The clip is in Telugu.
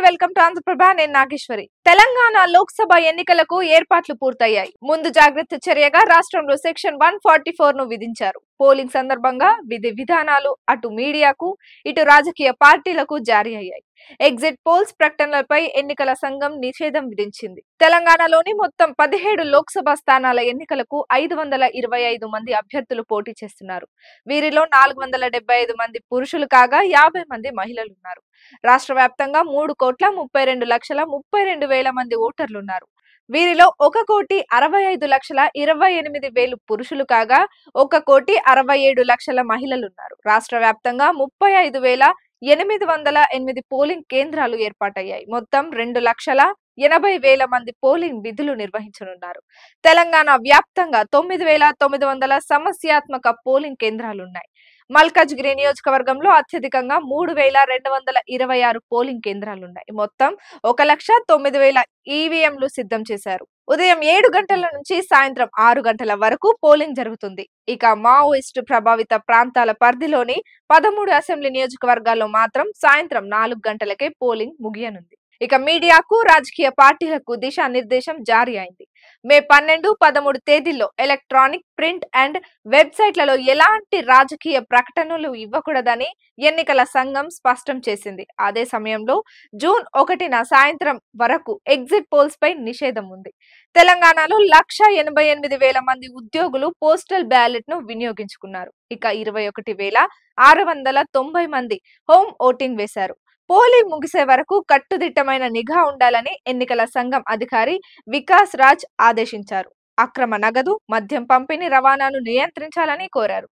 Welcome to Andhraprabha. నేను నాగేశ్వరి. తెలంగాణ లోక్సభ ఎన్నికలకు ఏర్పాట్లు పూర్తయ్యాయి. ముందు జాగ్రత్త చర్యగా రాష్ట్రంలో సెక్షన్ 144 ను విధించారు. పోలింగ్ సందర్భంగా విధి విధానాలు అటు మీడియాకు ఇటు రాజకీయ పార్టీలకు జారీ అయ్యాయి. ఎగ్జిట్ పోల్స్ ప్రకటనలపై ఎన్నికల సంఘం నిషేధం విధించింది. తెలంగాణలోని మొత్తం 17 లోక్సభ స్థానాల ఎన్నికలకు 525 మంది అభ్యర్థులు పోటీ చేస్తున్నారు. వీరిలో 475 మంది పురుషులు కాగా 50 మంది మహిళలు ఉన్నారు. రాష్ట్ర వ్యాప్తంగా 3,65,32,000 మంది ఓటర్లున్నారు. వీరిలో 1,65,28,000 పురుషులు కాగా 1,67,00,000 మహిళలున్నారు. రాష్ట్ర వ్యాప్తంగా 35,808 పోలింగ్ కేంద్రాలు ఏర్పాటయ్యాయి. మొత్తం 2,80,000 మంది పోలింగ్ విధులు నిర్వహించనున్నారు. తెలంగాణ వ్యాప్తంగా 9,900 సమస్యాత్మక పోలింగ్ కేంద్రాలున్నాయి. మల్కాజ్గిరి నియోజకవర్గంలో అత్యధికంగా 3,226 పోలింగ్ కేంద్రాలున్నాయి. మొత్తం 1,09,000 ఈవీఎంలు సిద్ధం చేశారు. ఉదయం 7 గంటల నుంచి సాయంత్రం 6 గంటల వరకు పోలింగ్ జరుగుతుంది. ఇక మావోయిస్టు ప్రభావిత ప్రాంతాల పరిధిలోని 13 అసెంబ్లీ నియోజకవర్గాల్లో మాత్రం సాయంత్రం 4 గంటలకే పోలింగ్ ముగియనుంది. ఇక మీడియాకు రాజకీయ పార్టీలకు దిశానిర్దేశం జారీ అయింది. మే 12, 13 తేదీల్లో ఎలక్ట్రానిక్, ప్రింట్ అండ్ వెబ్సైట్లలో ఎలాంటి రాజకీయ ప్రకటనలు ఇవ్వకూడదని ఎన్నికల సంఘం స్పష్టం చేసింది. అదే సమయంలో జూన్ 1న సాయంత్రం వరకు ఎగ్జిట్ పోల్స్ పై నిషేధం ఉంది. తెలంగాణలో 1,88,000 మంది ఉద్యోగులు పోస్టల్ బ్యాలెట్ ను వినియోగించుకున్నారు. ఇక 21,690 మంది హోమ్ ఓటింగ్ వేశారు. పోలింగ్ ముగిసే వరకు కట్టుదిట్టమైన నిఘా ఉండాలని ఎన్నికల సంఘం అధికారి వికాస్ రాజ్ ఆదేశించారు. అక్రమ నగదు, మద్యం పంపిణీ, రవాణాను నియంత్రించాలని కోరారు.